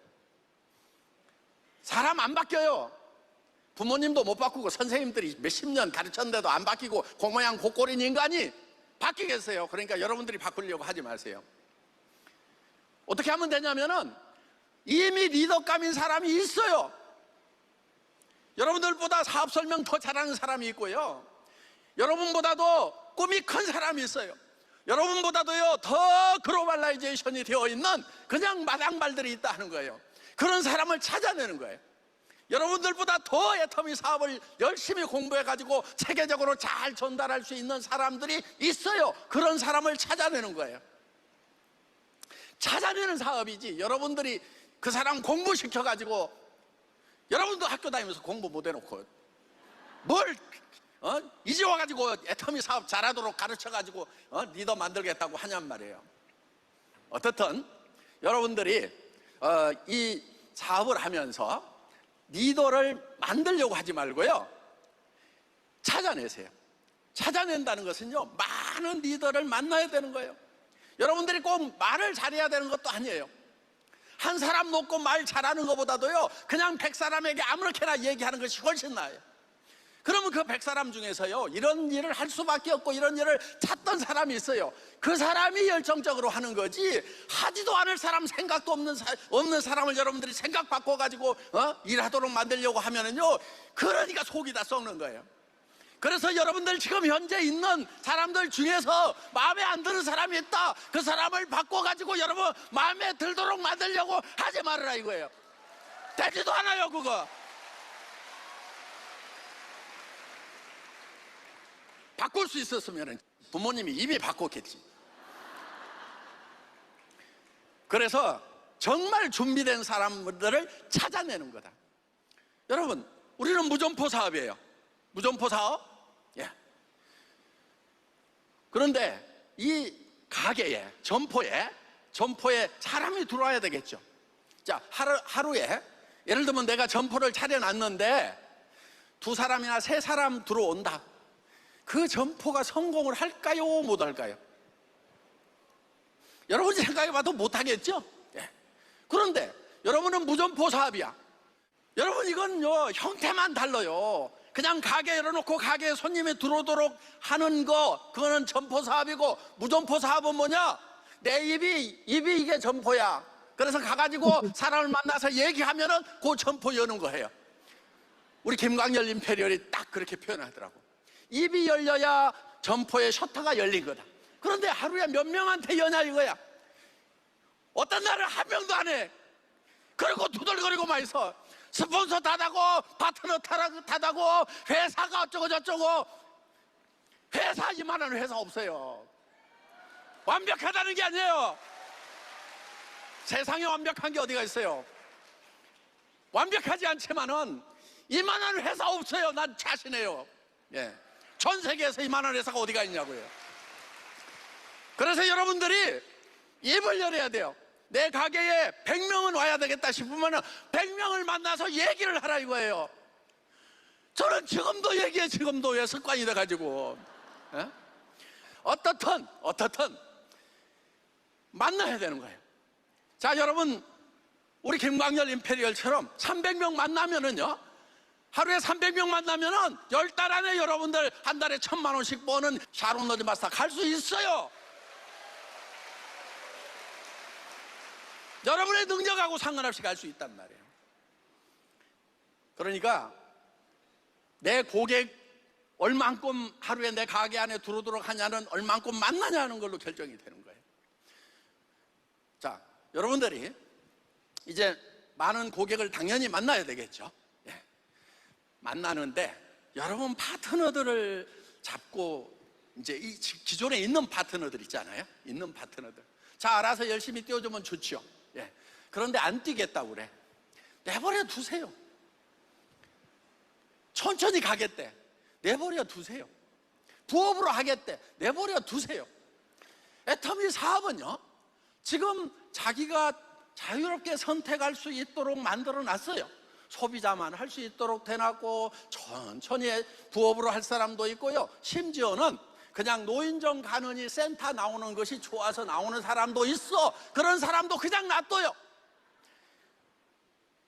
사람 안 바뀌어요. 부모님도 못 바꾸고 선생님들이 몇십 년 가르쳤는데도 안 바뀌고 고모양 고꼴인 인간이 바뀌겠어요. 그러니까 여러분들이 바꾸려고 하지 마세요. 어떻게 하면 되냐면은 이미 리더감인 사람이 있어요. 여러분들보다 사업 설명 더 잘하는 사람이 있고요, 여러분보다도 꿈이 큰 사람이 있어요. 여러분보다도요 더 글로벌라이제이션이 되어 있는 그냥 마당발들이 있다는 거예요. 그런 사람을 찾아내는 거예요. 여러분들보다 더 애터미 사업을 열심히 공부해가지고 세계적으로 잘 전달할 수 있는 사람들이 있어요. 그런 사람을 찾아내는 거예요. 찾아내는 사업이지, 여러분들이 그 사람 공부시켜가지고, 여러분도 학교 다니면서 공부 못 해놓고 뭘 이제 와가지고 애터미 사업 잘하도록 가르쳐가지고 리더 만들겠다고 하냔 말이에요. 어떻든 여러분들이 이 사업을 하면서 리더를 만들려고 하지 말고요, 찾아내세요. 찾아낸다는 것은요, 많은 리더를 만나야 되는 거예요. 여러분들이 꼭 말을 잘해야 되는 것도 아니에요. 한 사람 놓고 말 잘하는 것보다도요, 그냥 100사람에게 아무렇게나 얘기하는 것이 훨씬 나아요. 그러면 그 100사람 중에서요, 이런 일을 할 수밖에 없고 이런 일을 찾던 사람이 있어요. 그 사람이 열정적으로 하는 거지, 하지도 않을 사람, 생각도 없는 사람을 여러분들이 생각 바꿔가지고 일하도록 만들려고 하면은요, 그러니까 속이 다 썩는 거예요. 그래서 여러분들 지금 현재 있는 사람들 중에서 마음에 안 드는 사람이 있다, 그 사람을 바꿔가지고 여러분 마음에 들도록 만들려고 하지 말으라 이거예요. 되지도 않아요 그거. 바꿀 수 있었으면 부모님이 이미 바꿨겠지. 그래서 정말 준비된 사람들을 찾아내는 거다. 여러분, 우리는 무점포 사업이에요. 무점포 사업? 예. 그런데 이 가게에, 점포에 사람이 들어와야 되겠죠. 자, 하루에 예를 들면 내가 점포를 차려놨는데 2사람이나 3사람 들어온다. 그 점포가 성공을 할까요, 못 할까요? 여러분이 생각해봐도 못하겠죠? 예. 그런데 여러분은 무점포 사업이야. 여러분, 이건요 형태만 달라요. 그냥 가게 열어놓고 가게에 손님이 들어오도록 하는 거, 그거는 점포 사업이고, 무점포 사업은 뭐냐? 내 입이 이게 점포야. 그래서 가가지고 사람을 만나서 얘기하면은 그 점포 여는 거예요. 우리 김광열 임페리얼이 딱 그렇게 표현하더라고. 입이 열려야 점포의 셔터가 열린 거다. 그런데 하루에 몇 명한테 여냐 이거야. 어떤 날은 한 명도 안 해. 그리고 두들거리고만 있어. 스폰서 다다고, 파트너 다다고, 회사가 어쩌고 저쩌고. 회사 이만한 회사 없어요. 완벽하다는 게 아니에요. 세상에 완벽한 게 어디가 있어요? 완벽하지 않지만은 이만한 회사 없어요. 난 자신해요. 예. 전 세계에서 이만한 회사가 어디가 있냐고요. 그래서 여러분들이 입을 열어야 돼요. 내 가게에 100명은 와야 되겠다 싶으면 100명을 만나서 얘기를 하라 이거예요. 저는 지금도 얘기해. 지금도 왜 습관이 돼가지고. 예? 어떻든 만나야 되는 거예요. 자, 여러분, 우리 김광열 임페리얼처럼 300명 만나면은요, 하루에 300명 만나면은 10달 안에 여러분들 한 달에 1,000만 원씩 버는 샤론 로즈 마스터 갈 수 있어요. 여러분의 능력하고 상관없이 갈 수 있단 말이에요. 그러니까 내 고객 얼만큼 하루에 내 가게 안에 들어오도록 하냐는 얼만큼 만나냐는 걸로 결정이 되는 거예요. 자, 여러분들이 이제 많은 고객을 당연히 만나야 되겠죠. 예. 만나는데 여러분 파트너들을 잡고 이제 이 기존에 있는 파트너들 있잖아요. 있는 파트너들. 자, 알아서 열심히 뛰어주면 좋죠. 예. 그런데 안 뛰겠다고 그래. 내버려 두세요. 천천히 가겠대. 내버려 두세요. 부업으로 하겠대. 내버려 두세요. 애터미 사업은요, 지금 자기가 자유롭게 선택할 수 있도록 만들어 놨어요. 소비자만 할 수 있도록 해놨고, 천천히 부업으로 할 사람도 있고요. 심지어는 그냥 노인정 가느니 센터 나오는 것이 좋아서 나오는 사람도 있어. 그런 사람도 그냥 놔둬요.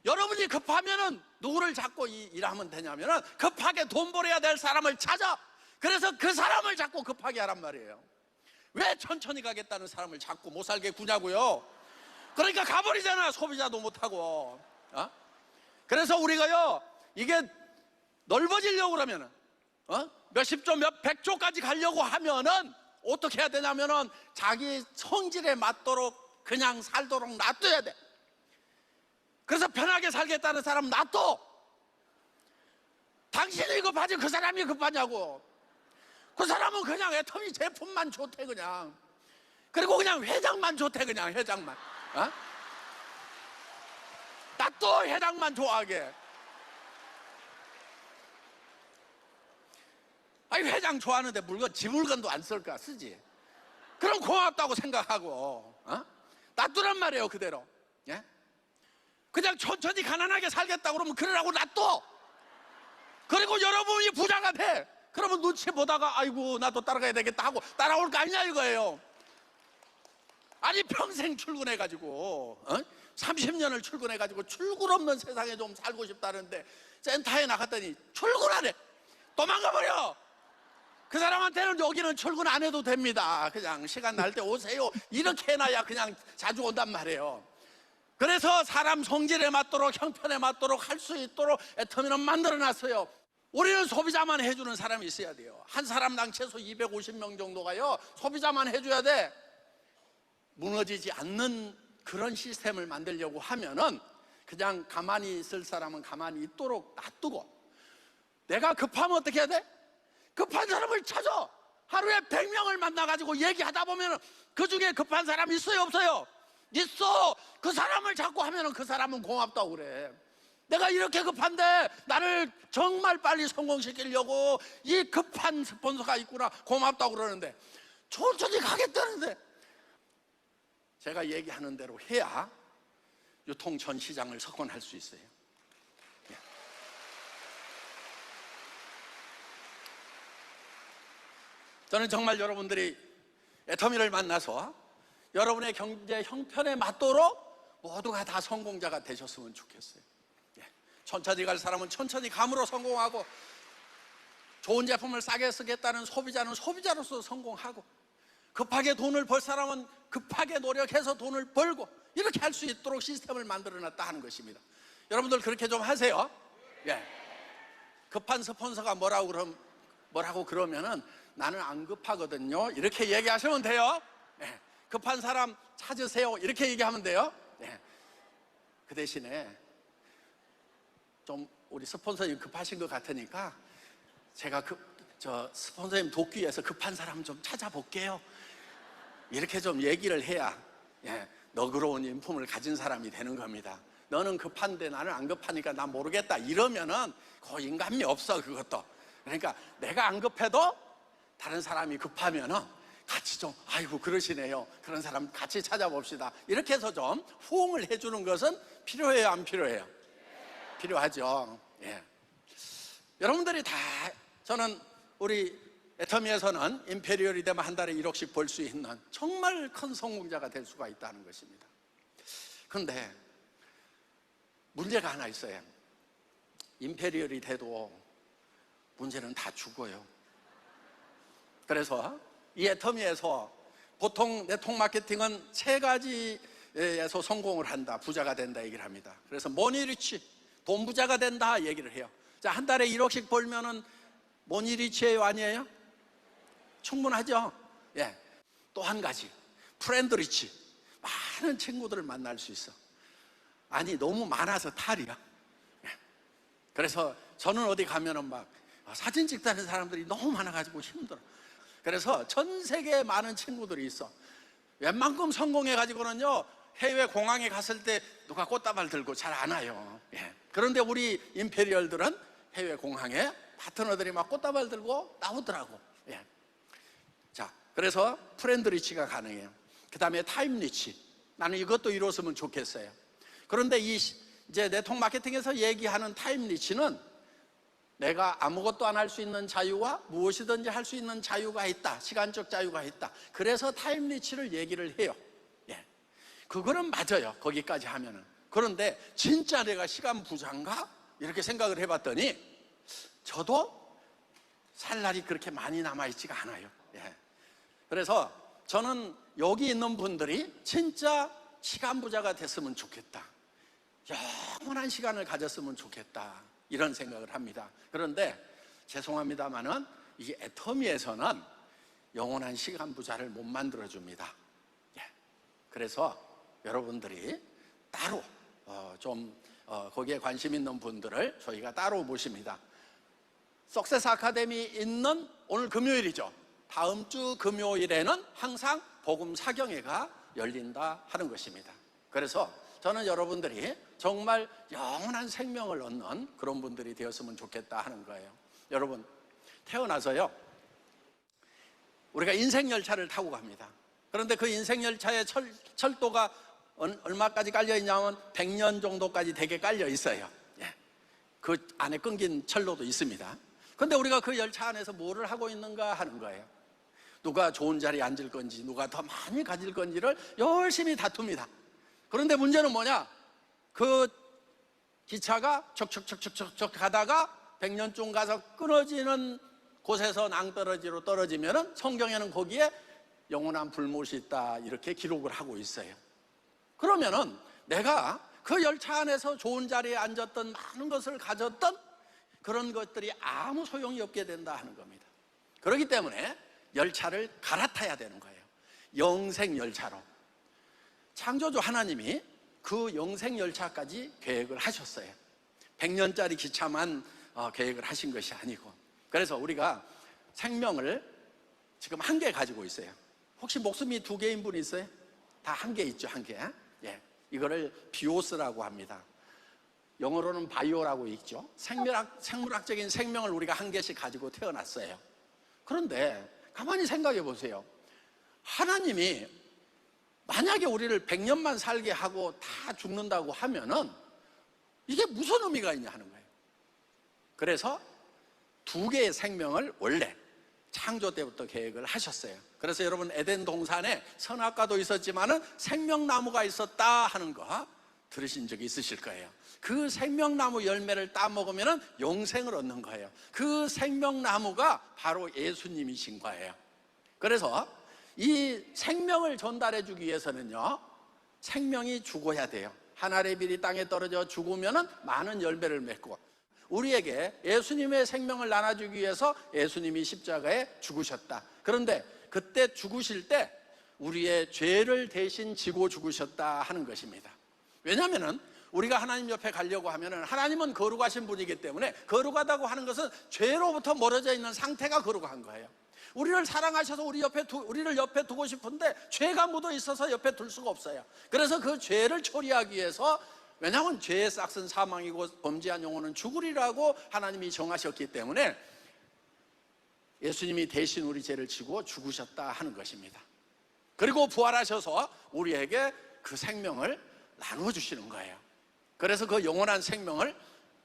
여러분이 급하면은 누구를 잡고 일하면 되냐면은 급하게 돈 벌어야 될 사람을 찾아. 그래서 그 사람을 잡고 급하게 하란 말이에요. 왜 천천히 가겠다는 사람을 자꾸 못 살게 구냐고요. 그러니까 가버리잖아. 소비자도 못하고. 그래서 우리가요, 이게 넓어지려고 그러면은 몇십 조, 백조까지 가려고 하면은 어떻게 해야 되냐면은 자기 성질에 맞도록 그냥 살도록 놔둬야 돼. 그래서 편하게 살겠다는 사람 놔둬. 당신이 급하지 그 사람이 급하냐고. 그 사람은 그냥 애터미 제품만 좋대 그냥. 그리고 그냥 회장만 좋대 그냥. 회장만. 놔둬. 회장만 좋아하게. 아니, 회장 좋아하는데 지 물건도 안 쓸까? 쓰지. 그럼 고맙다고 생각하고 놔두란 말이에요. 그대로. 예? 그냥 천천히 가난하게 살겠다 그러면 그러라고 놔둬. 그리고 여러분이 부자가 돼. 그러면 눈치 보다가 아이고 나도 따라가야 되겠다 하고 따라올 거 아니냐 이거예요. 아니, 평생 출근해가지고 30년을 출근해가지고 출근 없는 세상에 좀 살고 싶다는데 센터에 나갔더니 출근하래. 도망가버려. 그 사람한테는 여기는 출근 안 해도 됩니다. 그냥 시간 날 때 오세요. 이렇게 해놔야 그냥 자주 온단 말이에요. 그래서 사람 성질에 맞도록 형편에 맞도록 할 수 있도록 애터미는 만들어놨어요. 우리는 소비자만 해주는 사람이 있어야 돼요. 한 사람당 최소 250명 정도가요, 소비자만 해줘야 돼. 무너지지 않는 그런 시스템을 만들려고 하면은 그냥 가만히 있을 사람은 가만히 있도록 놔두고, 내가 급하면 어떻게 해야 돼? 급한 사람을 찾아. 하루에 100명을 만나가지고 얘기하다 보면 그 중에 급한 사람 있어요 없어요? 있어. 그 사람을 자꾸 하면은 그 사람은 고맙다고 그래. 내가 이렇게 급한데 나를 정말 빨리 성공시키려고 이 급한 스폰서가 있구나, 고맙다고 그러는데 천천히 가겠다는데 제가 얘기하는 대로 해야 유통 전 시장을 석권할 수 있어요. 저는 정말 여러분들이 애터미를 만나서 여러분의 경제 형편에 맞도록 모두가 다 성공자가 되셨으면 좋겠어요. 천천히 갈 사람은 천천히 감으로 성공하고, 좋은 제품을 싸게 쓰겠다는 소비자는 소비자로서 성공하고, 급하게 돈을 벌 사람은 급하게 노력해서 돈을 벌고, 이렇게 할 수 있도록 시스템을 만들어놨다 하는 것입니다. 여러분들 그렇게 좀 하세요. 예. 급한 스폰서가 뭐라고 그러면은 나는 안 급하거든요, 이렇게 얘기하시면 돼요. 예. 급한 사람 찾으세요, 이렇게 얘기하면 돼요. 예. 그 대신에 좀 우리 스폰서님 급하신 것 같으니까 제가 스폰서님 돕기 위해서 급한 사람 좀 찾아볼게요, 이렇게 좀 얘기를 해야, 예, 너그러운 인품을 가진 사람이 되는 겁니다. 너는 급한데 나는 안 급하니까 난 모르겠다, 이러면은 그 인간미 없어, 그것도. 그러니까 내가 안 급해도 다른 사람이 급하면은 같이 좀, 아이고 그러시네요, 그런 사람 같이 찾아봅시다, 이렇게 해서 좀 호응을 해주는 것은 필요해요, 안 필요해요? 필요하죠. 예. 여러분들이 다, 저는 우리 애터미에서는 임페리얼이 되면 한 달에 1억씩 벌 수 있는 정말 큰 성공자가 될 수가 있다는 것입니다. 그런데 문제가 하나 있어요. 임페리얼이 돼도 문제는 다 죽어요. 그래서 이 애터미에서 보통 네트워크 마케팅은 3가지에서 성공을 한다, 부자가 된다 얘기를 합니다. 그래서 머니리치, 돈 부자가 된다 얘기를 해요. 자, 한 달에 1억씩 벌면은 머니리치예요, 아니에요? 충분하죠? 예. 또 한 가지, 프렌드리치, 많은 친구들을 만날 수 있어. 아니, 너무 많아서 탈이야. 예. 그래서 저는 어디 가면은 막 사진 찍다는 사람들이 너무 많아가지고 힘들어. 그래서 전 세계에 많은 친구들이 있어. 웬만큼 성공해가지고는요, 해외 공항에 갔을 때 누가 꽃다발 들고 잘 안 와요. 예. 그런데 우리 임페리얼들은 해외 공항에 파트너들이 막 꽃다발 들고 나오더라고. 예. 자, 그래서 프렌드리치가 가능해요. 그 다음에 타임리치, 나는 이것도 이뤘으면 좋겠어요. 그런데 이제 네트워크 마케팅에서 얘기하는 타임리치는 내가 아무것도 안 할 수 있는 자유와 무엇이든지 할 수 있는 자유가 있다, 시간적 자유가 있다. 그래서 타임리치를 얘기를 해요. 예. 그거는 맞아요, 거기까지 하면은. 그런데 진짜 내가 시간 부자인가? 이렇게 생각을 해봤더니 저도 살 날이 그렇게 많이 남아있지가 않아요. 예. 그래서 저는 여기 있는 분들이 진짜 시간 부자가 됐으면 좋겠다, 영원한 시간을 가졌으면 좋겠다, 이런 생각을 합니다. 그런데 죄송합니다만은 이 애터미에서는 영원한 시간 부자를 못 만들어줍니다. 예. 그래서 여러분들이 따로 거기에 관심 있는 분들을 저희가 따로 모십니다. 석세스 아카데미 있는 오늘 금요일이죠. 다음 주 금요일에는 항상 복음 사경회가 열린다 하는 것입니다. 그래서 저는 여러분들이 정말 영원한 생명을 얻는 그런 분들이 되었으면 좋겠다 하는 거예요. 여러분, 태어나서요, 우리가 인생 열차를 타고 갑니다. 그런데 그 인생 열차의 철도가 얼마까지 깔려 있냐면 100년 정도까지 되게 깔려 있어요. 예. 그 안에 끊긴 철로도 있습니다. 그런데 우리가 그 열차 안에서 뭐를 하고 있는가 하는 거예요. 누가 좋은 자리에 앉을 건지, 누가 더 많이 가질 건지를 열심히 다툽니다. 그런데 문제는 뭐냐? 그 기차가 척척척척척 가다가 100년쯤 가서 끊어지는 곳에서 낭떠러지로 떨어지면은 성경에는 거기에 영원한 불못이 있다, 이렇게 기록을 하고 있어요. 그러면은 내가 그 열차 안에서 좋은 자리에 앉았던, 많은 것을 가졌던 그런 것들이 아무 소용이 없게 된다 하는 겁니다. 그렇기 때문에 열차를 갈아타야 되는 거예요. 영생 열차로. 창조주 하나님이 그 영생 열차까지 계획을 하셨어요. 100년짜리 기차만 계획을 하신 것이 아니고. 그래서 우리가 생명을 지금 1개 가지고 있어요. 혹시 목숨이 2개인 분 있어요? 다 1개 있죠, 1개. 예. 이거를 비오스라고 합니다. 영어로는 바이오라고 있죠. 생물학적인 생명을 우리가 1개씩 가지고 태어났어요. 그런데 가만히 생각해 보세요. 하나님이 만약에 우리를 100년만 살게 하고 다 죽는다고 하면은 이게 무슨 의미가 있냐 하는 거예요. 그래서 2개의 생명을 원래 창조 때부터 계획을 하셨어요. 그래서 여러분, 에덴 동산에 선악과도 있었지만은 생명나무가 있었다 하는 거, 들으신 적이 있으실 거예요. 그 생명나무 열매를 따먹으면 영생을 얻는 거예요. 그 생명나무가 바로 예수님이신 거예요. 그래서 이 생명을 전달해 주기 위해서는요, 생명이 죽어야 돼요. 한 알의 빌이 땅에 떨어져 죽으면 많은 열매를 맺고, 우리에게 예수님의 생명을 나눠주기 위해서 예수님이 십자가에 죽으셨다. 그런데 그때 죽으실 때 우리의 죄를 대신 지고 죽으셨다 하는 것입니다. 왜냐하면 우리가 하나님 옆에 가려고 하면 하나님은 거룩하신 분이기 때문에, 거룩하다고 하는 것은 죄로부터 멀어져 있는 상태가 거룩한 거예요. 우리를 사랑하셔서 우리를 옆에 두고 싶은데 죄가 묻어 있어서 옆에 둘 수가 없어요. 그래서 그 죄를 처리하기 위해서, 왜냐하면 죄의 싹은 사망이고 범죄한 영혼은 죽으리라고 하나님이 정하셨기 때문에 예수님이 대신 우리 죄를 지고 죽으셨다 하는 것입니다. 그리고 부활하셔서 우리에게 그 생명을 나눠주시는 거예요. 그래서 그 영원한 생명을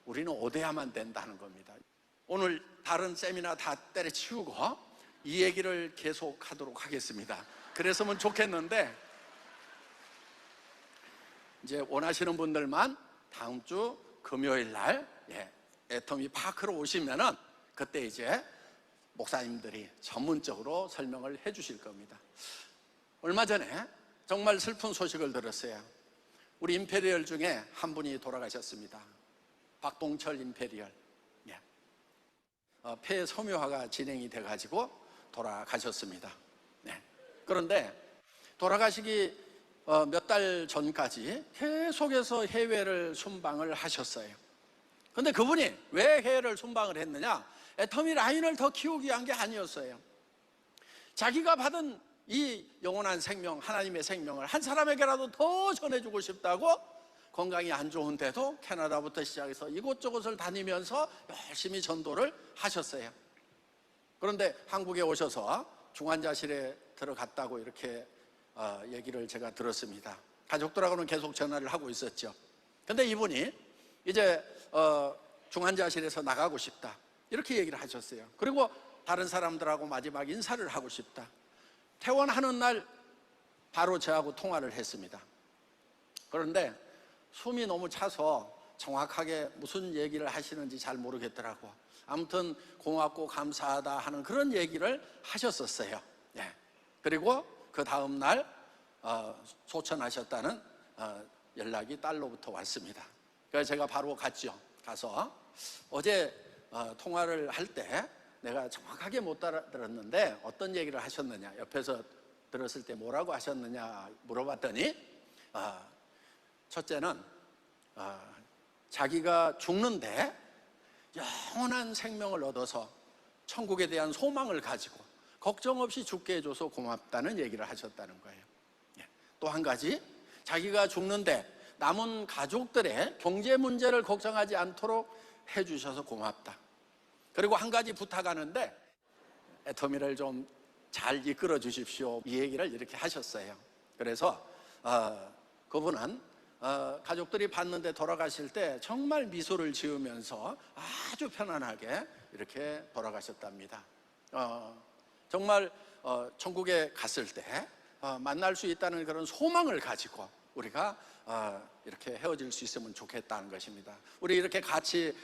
우리는 얻어야만 된다는 겁니다. 오늘 다른 세미나 다 때려치우고 이 얘기를 계속하도록 하겠습니다. 그랬으면 좋겠는데, 이제 원하시는 분들만 다음 주 금요일 날 애터미 파크로 오시면은 그때 이제 목사님들이 전문적으로 설명을 해 주실 겁니다. 얼마 전에 정말 슬픈 소식을 들었어요. 우리 임페리얼 중에 한 분이 돌아가셨습니다. 박동철 임페리얼. 폐 섬유화가 진행이 돼가지고 돌아가셨습니다. 그런데 돌아가시기 몇 달 전까지 계속해서 해외를 순방을 하셨어요. 그런데 그분이 왜 해외를 순방을 했느냐? 애터미 라인을 더 키우기 위한 게 아니었어요. 자기가 받은 이 영원한 생명, 하나님의 생명을 한 사람에게라도 더 전해주고 싶다고 건강이 안 좋은데도 캐나다부터 시작해서 이곳저곳을 다니면서 열심히 전도를 하셨어요. 그런데 한국에 오셔서 중환자실에 들어갔다고 이렇게 얘기를 제가 들었습니다. 가족들하고는 계속 전화를 하고 있었죠. 근데 이분이 이제 중환자실에서 나가고 싶다 이렇게 얘기를 하셨어요. 그리고 다른 사람들하고 마지막 인사를 하고 싶다. 퇴원하는 날 바로 저하고 통화를 했습니다. 그런데 숨이 너무 차서 정확하게 무슨 얘기를 하시는지 잘 모르겠더라고. 아무튼 고맙고 감사하다 하는 그런 얘기를 하셨었어요. 그리고 그 다음 날 소천하셨다는 연락이 딸로부터 왔습니다. 그래서 제가 바로 갔죠. 가서 어제 통화를 할 때 내가 정확하게 못 알아들었는데 어떤 얘기를 하셨느냐, 옆에서 들었을 때 뭐라고 하셨느냐 물어봤더니 첫째는 자기가 죽는데 영원한 생명을 얻어서 천국에 대한 소망을 가지고 걱정 없이 죽게 해줘서 고맙다는 얘기를 하셨다는 거예요. 또 한 가지, 자기가 죽는데 남은 가족들의 경제 문제를 걱정하지 않도록 해주셔서 고맙다. 그리고 한 가지 부탁하는데 애터미를 좀 잘 이끌어 주십시오, 이 얘기를 이렇게 하셨어요. 그래서 그분은 가족들이 봤는데 돌아가실 때 정말 미소를 지으면서 아주 편안하게 이렇게 돌아가셨답니다. 정말 천국에 갔을 때 만날 수 있다는 그런 소망을 가지고 우리가 이렇게 헤어질 수 있으면 좋겠다는 것입니다. 우리 이렇게 같이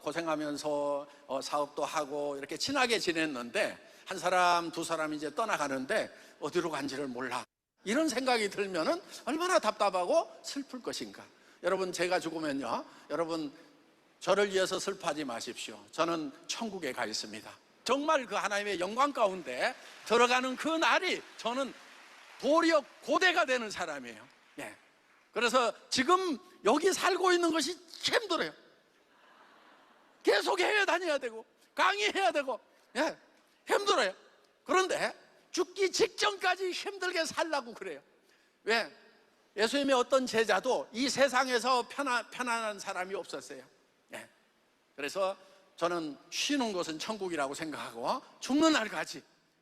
고생하면서 사업도 하고 이렇게 친하게 지냈는데 한 사람 두 사람 이제 떠나가는데 어디로 간지를 몰라. 이런 생각이 들면은 얼마나 답답하고 슬플 것인가. 여러분, 제가 죽으면요, 여러분 저를 위해서 슬퍼하지 마십시오. 저는 천국에 가 있습니다. 정말 그 하나님의 영광 가운데 들어가는 그 날이 저는 도리어 고대가 되는 사람이에요. 그래서 지금 여기 살고 있는 것이 힘들어요. 계속 해외 다녀야 되고 강의해야 되고 힘들어요. 그런데 죽기 직전까지 힘들게 살라고 그래요. 왜? 예수님의 어떤 제자도 이 세상에서 편안한 사람이 없었어요. 그래서 저는 쉬는 곳은 천국이라고 생각하고 죽는 날까지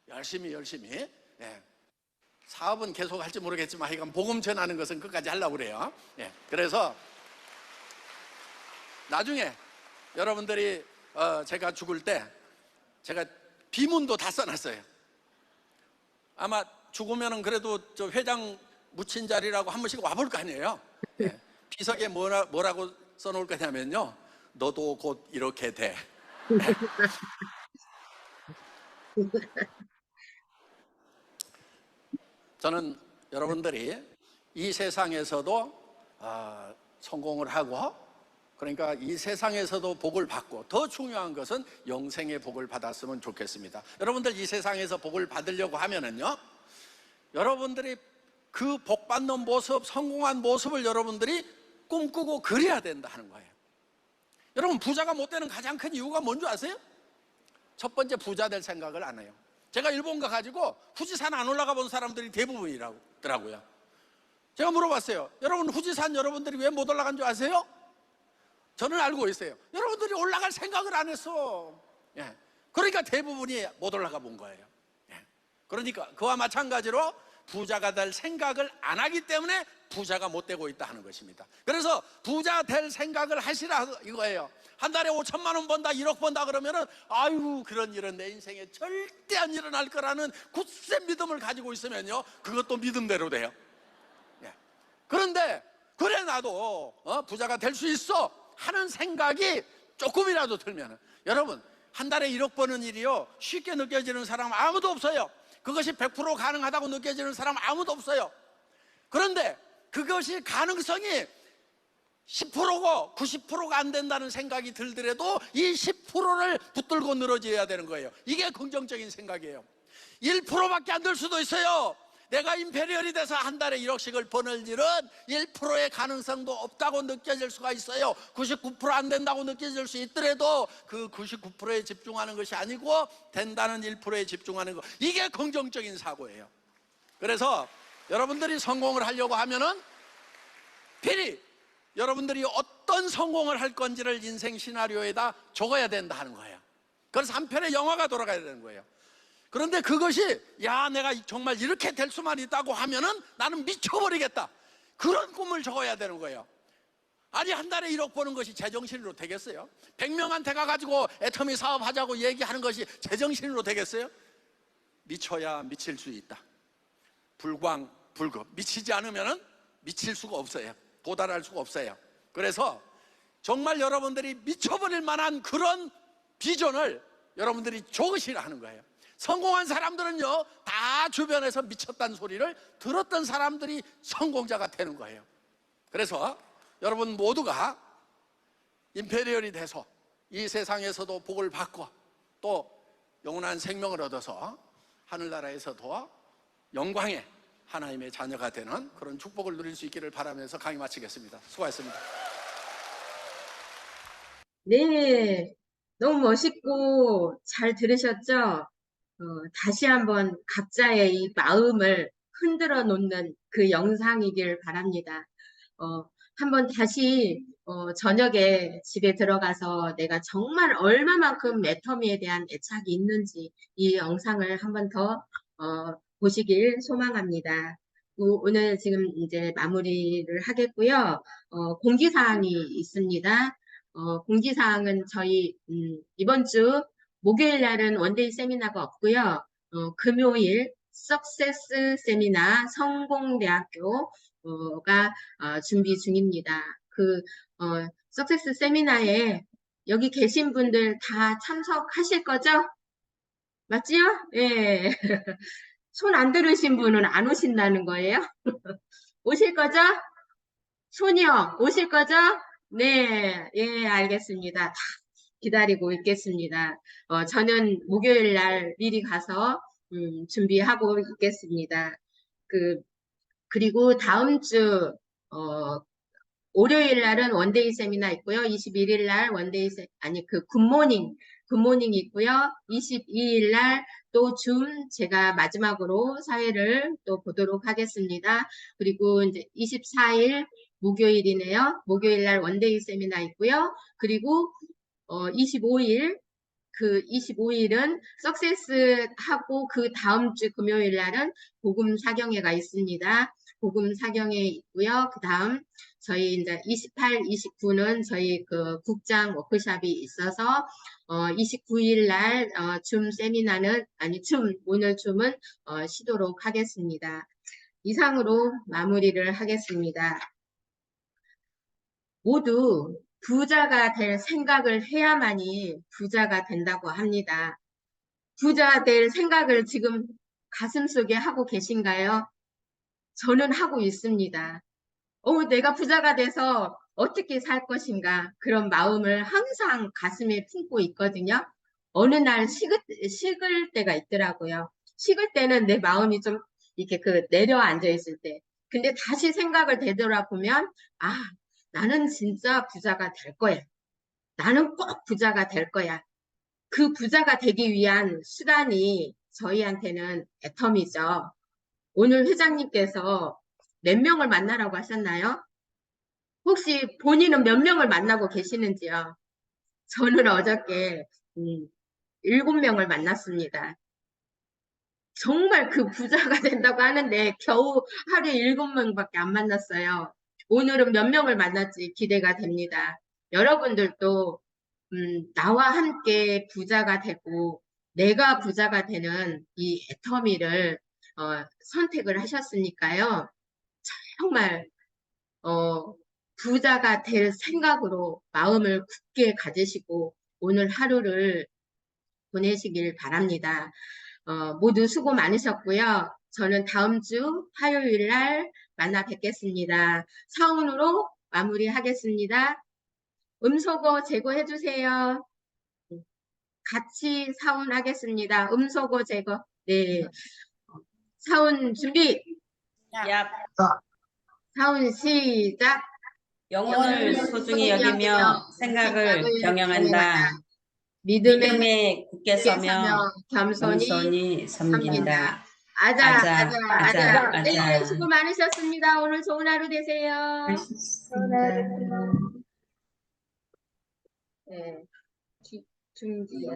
열심히 사업은 계속 할지 모르겠지만 하여간 복음 전하는 것은 끝까지 하려고 그래요. 그래서 나중에 여러분들이 제가 죽을 때 제가 비문도 다 써놨어요. 아마 죽으면은 그래도 저 회장 묻힌 자리라고 한 번씩 와볼 거 아니에요. 비석에 뭐라고 써놓을 거냐면요. 너도 곧 이렇게 돼. 저는 여러분들이 이 세상에서도 성공을 하고, 그러니까 이 세상에서도 복을 받고, 더 중요한 것은 영생의 복을 받았으면 좋겠습니다. 여러분들 이 세상에서 복을 받으려고 하면은요, 여러분들이 그 복 받는 모습, 성공한 모습을 여러분들이 꿈꾸고 그려야 된다 하는 거예요. 여러분, 부자가 못 되는 가장 큰 이유가 뭔지 아세요? 첫 번째, 부자 될 생각을 안 해요. 제가 일본 가가지고 후지산 안 올라가 본 사람들이 대부분이더라고요. 제가 물어봤어요. 여러분, 후지산 여러분들이 왜 못 올라간 줄 아세요? 저는 알고 있어요. 여러분들이 올라갈 생각을 안 했어. 예. 그러니까 대부분이 못 올라가 본 거예요. 예. 그러니까 그와 마찬가지로 부자가 될 생각을 안 하기 때문에 부자가 못 되고 있다 하는 것입니다. 그래서 부자 될 생각을 하시라 이거예요. 한 달에 5천만 원 번다, 1억 번다 그러면은 아유, 그런 일은 내 인생에 절대 안 일어날 거라는 굳센 믿음을 가지고 있으면요, 그것도 믿음대로 돼요. 예. 그런데 그래 나도 부자가 될 수 있어 하는 생각이 조금이라도 들면은, 여러분, 한 달에 1억 버는 일이요 쉽게 느껴지는 사람 아무도 없어요. 그것이 100% 가능하다고 느껴지는 사람 아무도 없어요. 그런데 그것이 가능성이 10%고 90%가 안 된다는 생각이 들더라도 이 10%를 붙들고 늘어져야 되는 거예요. 이게 긍정적인 생각이에요. 1%밖에 안 될 수도 있어요. 내가 임페리얼이 돼서 한 달에 1억씩을 버는 일은 1%의 가능성도 없다고 느껴질 수가 있어요. 99% 안 된다고 느껴질 수 있더라도 그 99%에 집중하는 것이 아니고 된다는 1%에 집중하는 것, 이게 긍정적인 사고예요. 그래서 여러분들이 성공을 하려고 하면은 필히 여러분들이 어떤 성공을 할 건지를 인생 시나리오에다 적어야 된다 하는 거예요. 그래서 한 편의 영화가 돌아가야 되는 거예요. 그런데 그것이 내가 정말 이렇게 될 수만 있다고 하면은 나는 미쳐버리겠다, 그런 꿈을 적어야 되는 거예요. 아니, 한 달에 1억 버는 것이 제정신으로 되겠어요? 100명한테 가가지고 애터미 사업하자고 얘기하는 것이 제정신으로 되겠어요? 미쳐야 미칠 수 있다. 불급. 미치지 않으면은 미칠 수가 없어요. 도달할 수가 없어요. 그래서 정말 여러분들이 미쳐버릴 만한 그런 비전을 여러분들이 적으시라 하는 거예요. 성공한 사람들은요, 다 주변에서 미쳤다는 소리를 들었던 사람들이 성공자가 되는 거예요. 그래서 여러분 모두가 임페리얼이 돼서 이 세상에서도 복을 받고 또 영원한 생명을 얻어서 하늘나라에서도 영광의 하나님의 자녀가 되는 그런 축복을 누릴 수 있기를 바라면서 강의 마치겠습니다. 수고하셨습니다. 네, 너무 멋있고 잘 들으셨죠? 다시 한번 각자의 이 마음을 흔들어 놓는 그 영상이길 바랍니다. 한번 다시 저녁에 집에 들어가서 내가 정말 얼마만큼 애터미에 대한 애착이 있는지 이 영상을 한번 더 보시길 소망합니다. 오늘 지금 이제 마무리를 하겠고요. 공지사항이 있습니다. 공지사항은 저희 이번 주 목요일 날은 원데이 세미나가 없고요. 금요일 석세스 세미나 성공대학교가 준비 중입니다. 석세스 세미나에 여기 계신 분들 다 참석하실 거죠? 맞지요? 예. 손 안 들으신 분은 안 오신다는 거예요? 오실 거죠? 손이요, 오실 거죠? 네, 예, 알겠습니다. 기다리고 있겠습니다. 저는 목요일 날 미리 가서 준비하고 있겠습니다. 그리고 다음 주 월요일 날은 원데이 세미나 있고요. 21일 날 굿모닝 있고요. 22일 날 또 제가 마지막으로 사회를 또 보도록 하겠습니다. 그리고 이제 24일 목요일이네요. 목요일 날 원데이 세미나 있고요. 그리고 25일 25일은 석세스하고 그 다음 주 금요일 날은 복음 사경회가 있습니다. 복음 사경회 있고요. 그 다음 저희 이제 28, 29는 저희 그 국장 워크숍이 있어서 29일 날 줌 세미나는 오늘 줌은 쉬도록 하겠습니다. 이상으로 마무리를 하겠습니다. 모두 부자가 될 생각을 해야만이 부자가 된다고 합니다. 부자 될 생각을 지금 가슴속에 하고 계신가요? 저는 하고 있습니다. 내가 부자가 돼서 어떻게 살 것인가 그런 마음을 항상 가슴에 품고 있거든요. 어느 날 식을 때가 있더라고요. 식을 때는 내 마음이 좀 이렇게 내려앉아 있을 때. 근데 다시 생각을 되돌아보면, 아, 나는 진짜 부자가 될 거야. 나는 꼭 부자가 될 거야. 그 부자가 되기 위한 수단이 저희한테는 애텀이죠. 오늘 회장님께서 몇 명을 만나라고 하셨나요? 혹시 본인은 몇 명을 만나고 계시는지요? 저는 어저께 7명을 만났습니다. 정말 그 부자가 된다고 하는데 겨우 하루에 7명밖에 안 만났어요. 오늘은 몇 명을 만날지 기대가 됩니다. 여러분들도 나와 함께 부자가 되고 내가 부자가 되는 이 애터미를 선택을 하셨으니까요. 정말 어, 부자가 될 생각으로 마음을 굳게 가지시고 오늘 하루를 보내시길 바랍니다. 모두 수고 많으셨고요. 저는 다음 주 화요일 날 만나 뵙겠습니다. 사운으로 마무리하겠습니다. 음소거 제거해 주세요. 같이 사운하겠습니다. 음소거 제거. 네. 사운 준비. 야, 사운 시작. 영혼을 소중히 여기며 생각을 경영한다. 믿음에 믿음에 굳게 서며 서며 겸손히 겸손히 섬긴다. 섬긴다. 아자, 아자, 아자, 아자, 아자. 네, 아자. 수고 많으셨습니다. 오늘 좋은 하루 되세요. 맛있습니다. 네, 중지.